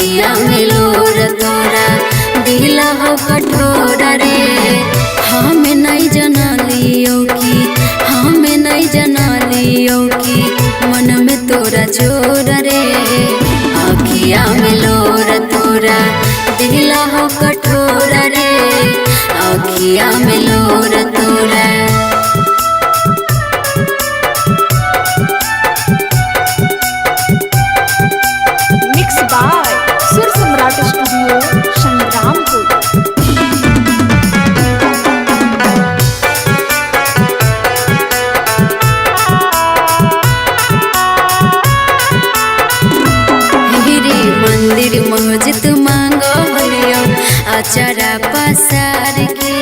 अखिया में लोर तोरा दिला हो कठोर रे। हमें नहीं जना लियो की, हमें नहीं जना लियो की मन में तोरा जोर रे। अखिया में लोर तोरा दिला हो कठोर रे। अखिया में लोर तोरा। मिक्स बाय सुर सम्राट स्टूडियो संग्रामपुर। मंदिर मस्जिद मांगो लियो अचारा पसार के।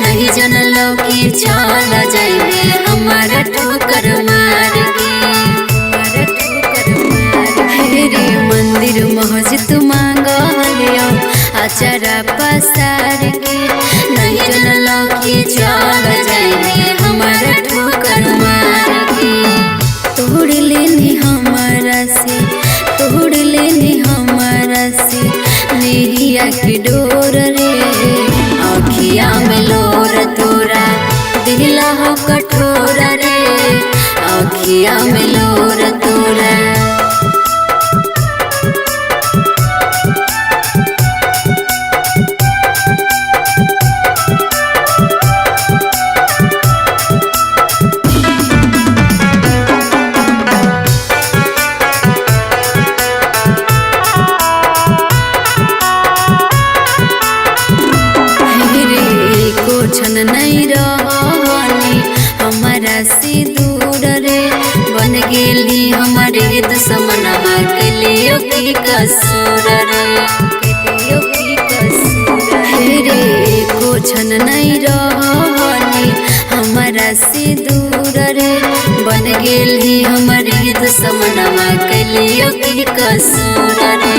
नहीं जनलो कि चल जाइबे हमारा ठोकर मार के, हमारा ठोकर मार के। मंदिर मस्जिद मांगो लियो अचारा पसार के। नहीं जनलो कि चल जाइबे हमारा ठोकर मार के। तोड़ लेनी हमारा से, तोड़ लेनी हमारा से नेहिया की डोर रे। अखिया में लोर तोरा दिला हो कठोर रे। अखिया में लोर तोरा। छन नहीं रहनी हमारा से दूर रे। बन गेली हमारे दुश्मनवा के लिए की कसूर रे, के लिए की कसूर रे। को छन नहीं रहनी हमारा से दूर रे। बन गेली हमारे दुश्मनवा के लिए की कसूर रे।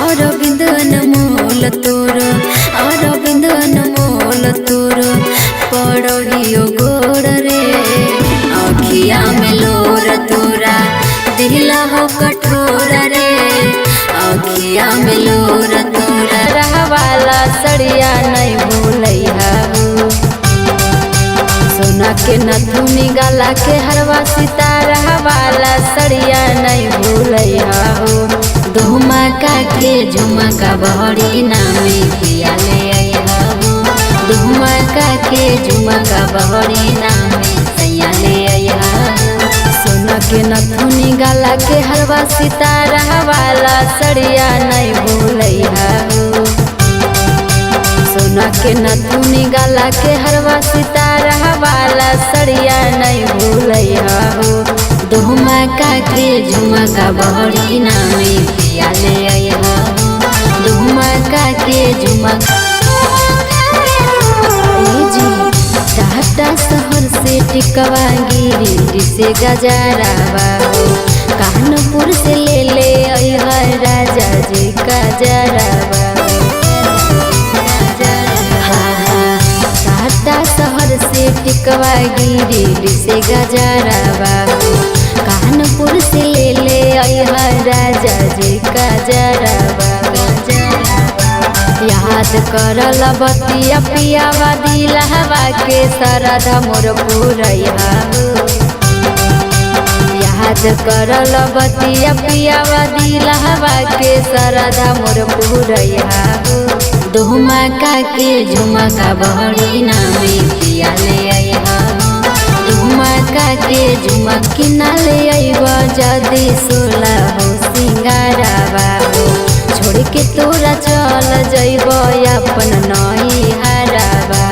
अरविंद अनमोल तोर, अरविंद अनमोल तोर पड़हियो गोर रे। अखिया में लोर तोरा दिला हो कठोर रे। अखिया में लोर तोरा। रहवाला सड़िया नहीं भूलैहा हो, सोना के नथुनी गला के हरवा सितारा वाला सड़िया नहीं भूलैहा हो। धुमका के झुमका बहरी नामे पिया ले आया हो। धुमका के झुमका बहरी नामे सैया ले आया हो। सोना के नथुनी गला के हरवा सितारा वाला सड़िया नहीं भूलैहा हो। सोना के नथुनी गला के हरवा सितारा वाला सड़िया नहीं भूलैहा हो। धुमका के झुमका बहरी नामे पिया ले आया हो। धुमका के झुमका। टाटा शहर से टिकवा गिरी से गजरावा हो। कानपुर से ले ले आया राजा जी का जरावा। टाटा शहर से टिकवा गिरी से गजरावा हो। कानपुर से ले ले आया राजा जी का जरावा। याद करल बतिया पियावा दिलहवा के सरधा मोर पुरैहा हो। याद करल बतिया पियावा दिलहवा के सरधा मोर पुरैहा हो। धुमका के झुमका बहरी नामे पिया ले आया हो। धुमका के झुमकी ना ले आइबा जदी सोला हो सिंगारावा हो। छोड़ के तोरा चल जइब अपन नई हरावा।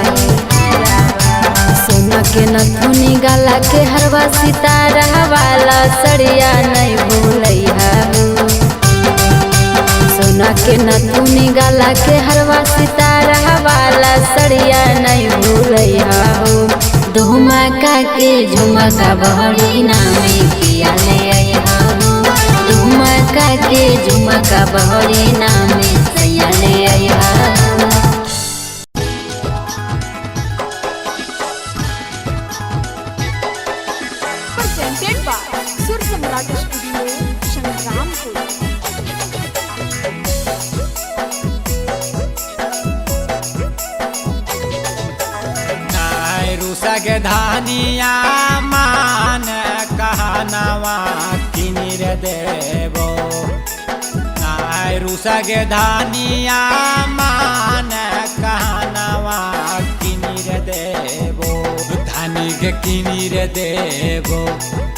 सोना के नथुनी गला के हरवा सितारा वाला सड़िया नहीं भूलैहा हो। सोना के नथुनी गला के हरवा सितारा वाला सड़िया नहीं भूलैहा हो। धुमका के झुमका बहरी नामे पिया ले आया हो। धुमका के झुमका बहरी नामे सैया ले आया हो। presented by सुर सम्राट स्टूडियो संग्रामपुर। के धानिया मान कहनावा किनिर देबो नाय रुसा के धानिया मान कहनावा किनिर देबो धानी के किनिर देबो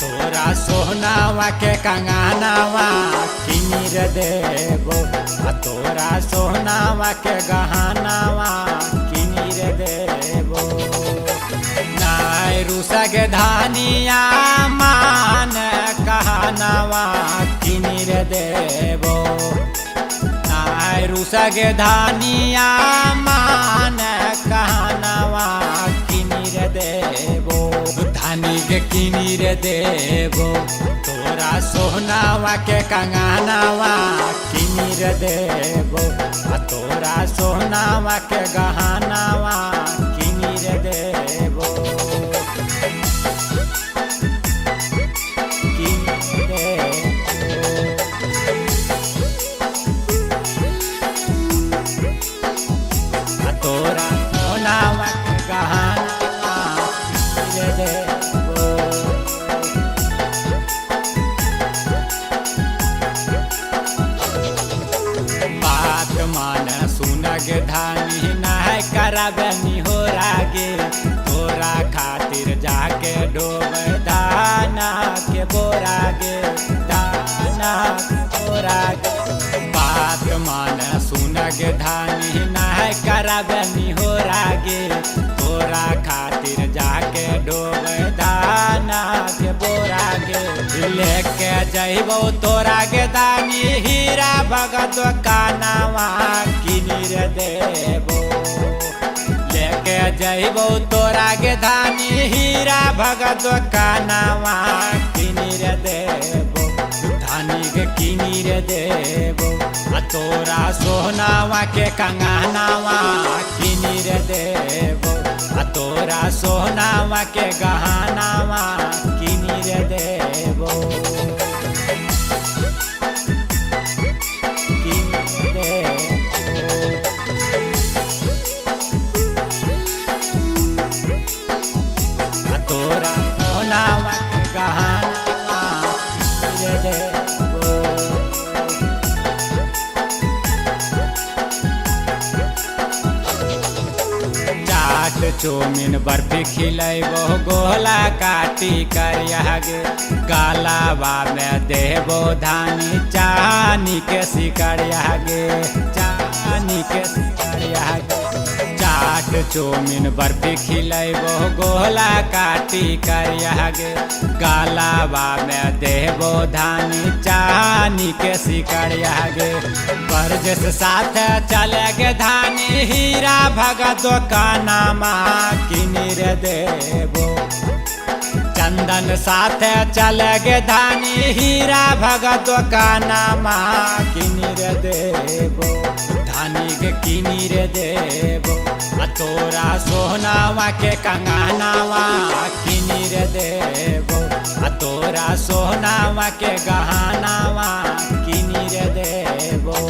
तोरा सोहनावा के कंगनावा किनिर देबो तोरा सोहनावा के गहनावा किनिर देबो नाय रुसा के धानिया मान कहनावा किनिर देबो नाय रुसा के धानिया मान कहनावा किनिर देबो धानी के किनिर देबो तोरा सोहनावा के कंगनावा किनिर देबो तोरा सोहनावा के गहनावा किनिर देबो किनिर देबो तोरा सोहनावा के गहनावा किनिर देबो बात मान सुनग धानी नहीं करबनी हो रागे तोरा खातिर जाके डोब दाना के बोरागे दाना के बोरागे बात मान सुनग धानी नहीं करबनी हो रागे तोरा खातिर जाके डोब दाना के बोरागे लेके जइबो तोरा के दानी हीरा भगत कानावा किनिर देबो लेके जइबो तोरा के दानी हीरा भगत कानावा किनिर देबो धानी के किनिर देबो तोरा सोहनावा के कंगनावा किनिर देबो तोरा सोहनावा के गहनावा किनिर देबो किनिर देबो तोरा सोहनावा के गहनावा किनिर देबो चाट चौमिन बर्फी खिलेबो गोला काटी करियागे गालावा में देबो धानी चानी के सिकरियागे चानी के सिकरियागे चाट चौमिन बर्फी खिलेबो गोला काटी करियागे गालावा में देबो धानी चानी के सिकरियागे बरजस साथ चलेगे धानी हीरा भगत कानामा किनिर देबो चंदन साथ चलेगे धानी हीरा भगत कानामा किनिर देबो धानी के किनिर देबो तोरा सोहनावा के कंगनावा किनिर देबो तोरा सोहनावा के गहनावा किनिर देबो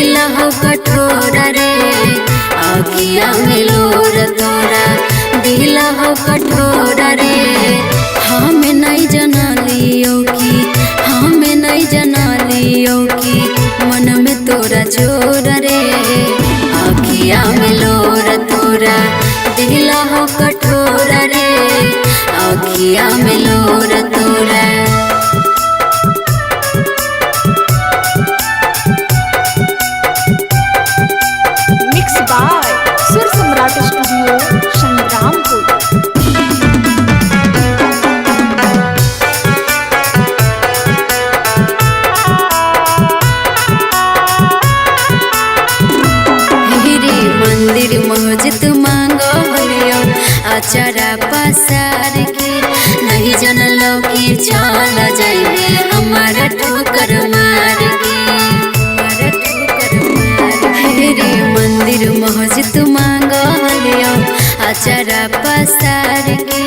कठोर रे आखिया में लोर तोरा दिल हो कठोर रे हमें नहीं जना लियो की हमें नहीं जना लियो की मन में तोरा जोर रे आखिया में लोर तोरा दिल हो कठोर रे आखिया में लोर तोरा सुर सम्राट स्टूडियो संग्रामपुर। मंदिर मस्जिद मांगो लियो आचारा पसार के नहीं जन आचरा पसार के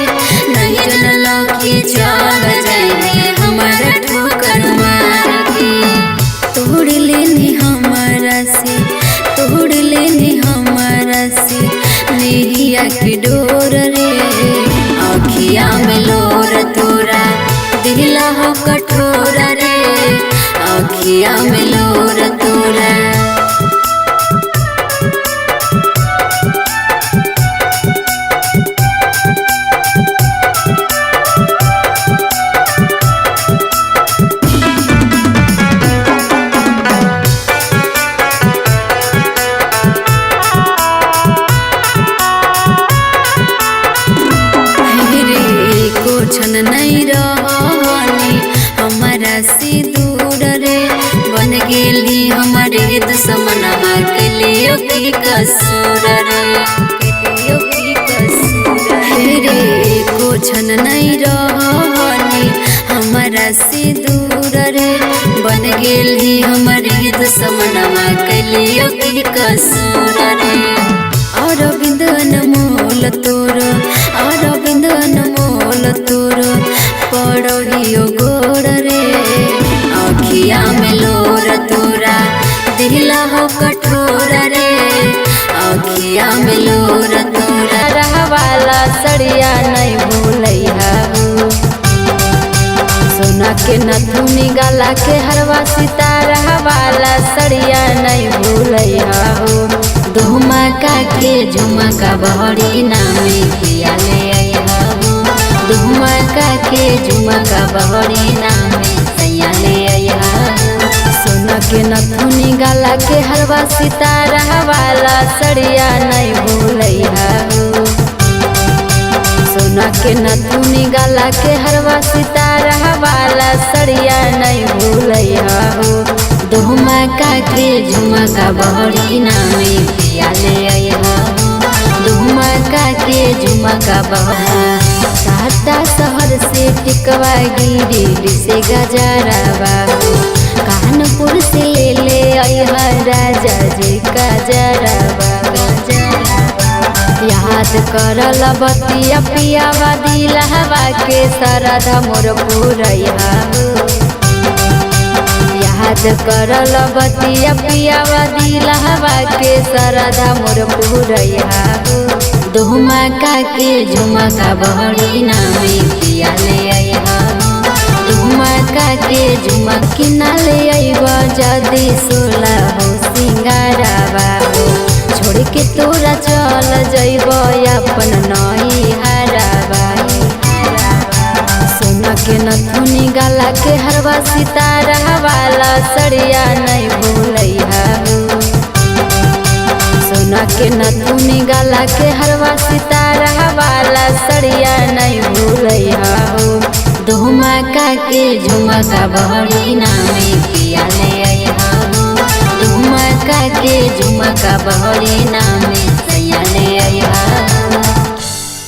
नहीं जनलो कि चल जाए हमारा ठोकर मार के। तोड़ लेनी हमारा से तोड़ लेनी हमारा से नेहिया के डोर रे अखिया में लोर तोरा दिला हो कठोर रे अखिया में लोर तोरा। छन नहीं रहनी हमारा से दूर रे बन गेली हमारे दुश्मनमा के लिए की कसूर रे को छन नहीं रहनी हमारा से दूर रे बन गेली हमारे दुश्मनमा के लिए की कसूर रे। अरविंद अनमोल तोर अरविंद अनमोल तोर पड़ियो गोर रे अखिया में लोर तोरा दिला हो कठोर रे अखिया में लोर तोरा। रहवाला सड़िया नहीं भूलैया हो सोना के नथुनी गला के हरवा सितारा वाला सड़िया नहीं भूलैया हो। धुमका के झुमका बहरी नामे पिया ले आया हो धुमका के झुमका बहरी नामे सैया ले आया हो। सोना के नथुनी गला के हरवा सितारा वाला सड़िया नहीं भूलैया हो सोना के नथुनी गला के हरवा सितारा वाला सड़िया नहीं भूलैया हो। धुमका के झुमका बहरी नामे पिया ले आया हो धुमका के झुमका बहरा। साता शहर से टिकवा गिरिडीह से गजरावा हो कानपुर से ले आया राजा जी गजरावा। याद करल बतिया पियावा दिलहवा के सरधा मोर पुरैया हो याद करल बतिया पियावा दिलहवा के सरधा मोर पुरैया हो। धुमका के झुमका बहरी नामे पिया ले आया हो धुमका के झुमकी ना ले आइबा जदी सोला हो सिंगारावा हो छोड़ के तोरा चल जइब अपन नई हरावा। सोना के नथुनी गला के हरवा सितारा वाला सड़िया नहीं भूलैया हो सोना के नथुनी गला के हरवा सितारा वाला सड़िया नहीं भूलैया हो। धुमका के झुमका बहरी नामे पिया ले आया हो धुमका के झुमका बहरी नामे सैया ले आया।